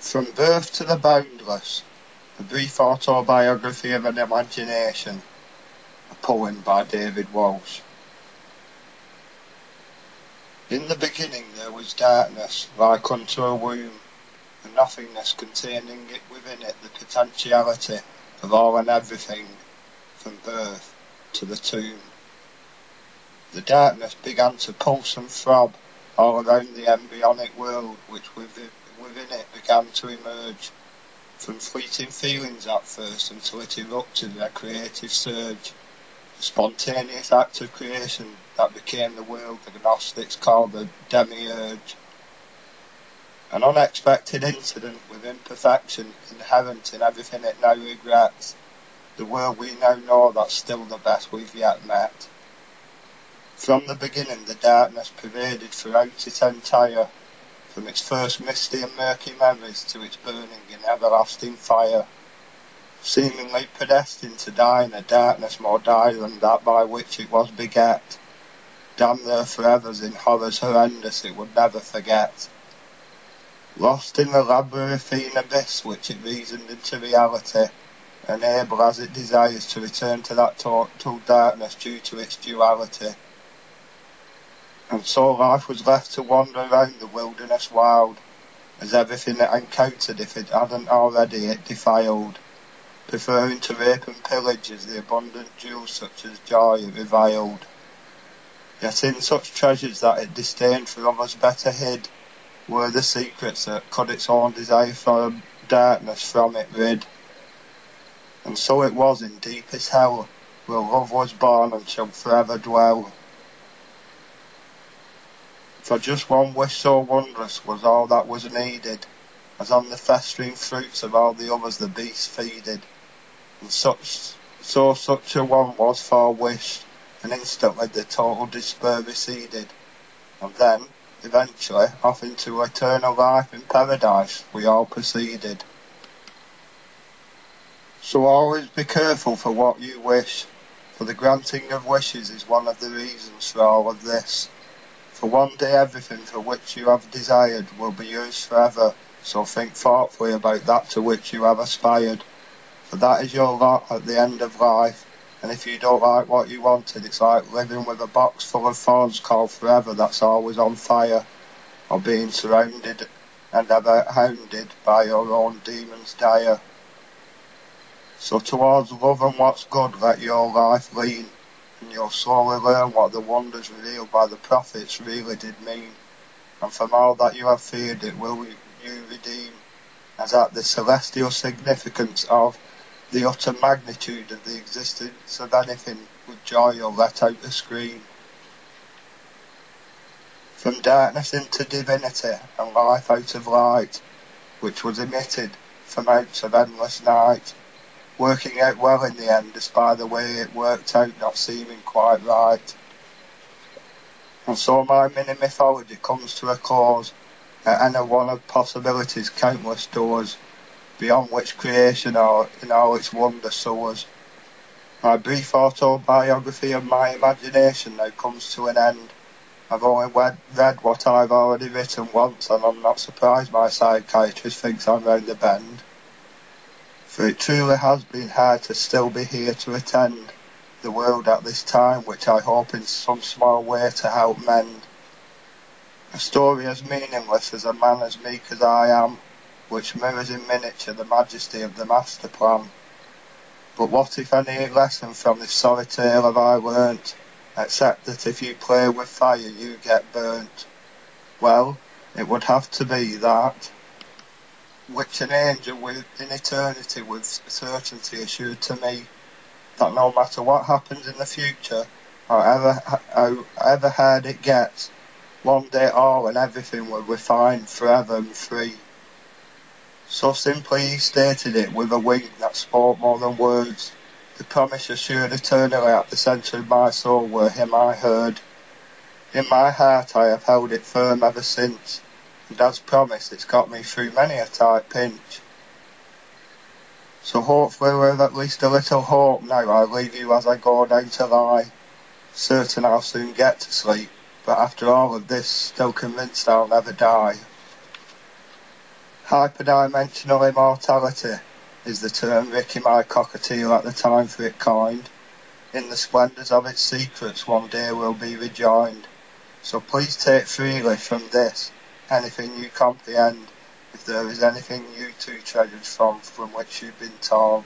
From Birth to the Boundless, a brief autobiography of an imagination, a poem by David Walsh. In the beginning there was darkness, like unto a womb, and nothingness containing it within it the potentiality of all and everything, from birth to the tomb. The darkness began to pulse and throb all around the embryonic world which within it began to emerge, from fleeting feelings at first until it erupted in a creative surge, a spontaneous act of creation that became the world the Gnostics called the demiurge. An unexpected incident with imperfection inherent in everything it now regrets, the world we now know that's still the best we've yet met. From the beginning the darkness pervaded throughout it entire, from its first misty and murky memories to its burning in everlasting fire, seemingly predestined to die in a darkness more dire than that by which it was beget, damned there forevers in horrors horrendous it would never forget. Lost in the labyrinthine abyss which it reasoned into reality, unable as it desires to return to that total darkness due to its duality. And so life was left to wander around the wilderness wild, as everything it encountered, if it hadn't already, it defiled, preferring to rape and pillage as the abundant jewels such as joy it reviled. Yet in such treasures that it disdained for others better hid, were the secrets that could its own desire for darkness from it rid. And so it was in deepest hell, where love was born and shall forever dwell. For just one wish so wondrous was all that was needed, as on the festering fruits of all the others the beast feeded. And such a one was forewished, and instantly the total despair receded. And then, eventually, off into eternal life in paradise we all proceeded. So always be careful for what you wish, for the granting of wishes is one of the reasons for all of this. For one day everything for which you have desired will be yours forever, so think thoughtfully about that to which you have aspired. For that is your lot at the end of life, and if you don't like what you wanted, it's like living with a box full of thorns called forever that's always on fire, or being surrounded and ever hounded by your own demons dire. So towards love and what's good let your life lean, and you'll slowly learn what the wonders revealed by the prophets really did mean, and from all that you have feared it will you redeem, as at the celestial significance of the utter magnitude of the existence of anything with joy you'll let out a scream. From darkness into divinity, and life out of light, which was emitted from out of endless night, working out well in the end despite the way it worked out not seeming quite right. And so my mini-mythology comes to a close at any one of possibility's countless doors, beyond which creation or in all its wonder soars. My brief autobiography of my imagination now comes to an end. I've only read what I've already written once, and I'm not surprised my psychiatrist thinks I'm round the bend. For it truly has been hard to still be here to attend the world at this time, which I hope in some small way to help mend. A story as meaningless as a man as meek as I am, which mirrors in miniature the majesty of the master plan. But what if any lesson from this sorry tale have I learnt, except that if you play with fire you get burnt? Well, it would have to be that which an angel in eternity with certainty assured to me, that no matter what happens in the future, however hard it gets, one day all and everything will be fine forever and free. So simply he stated it with a wink that spoke more than words, the promise assured eternally at the centre of my soul were him I heard. In my heart I have held it firm ever since, and as promised it's got me through many a tight pinch. So hopefully with at least a little hope now I leave you as I go down to lie, certain I'll soon get to sleep, but after all of this still convinced I'll never die. Hyperdimensional immortality is the term Ricky my cockatiel at the time for it coined. In the splendours of its secrets one day will be rejoined. So please take freely from this anything you comprehend, if there is anything you too treasured from which you've been torn.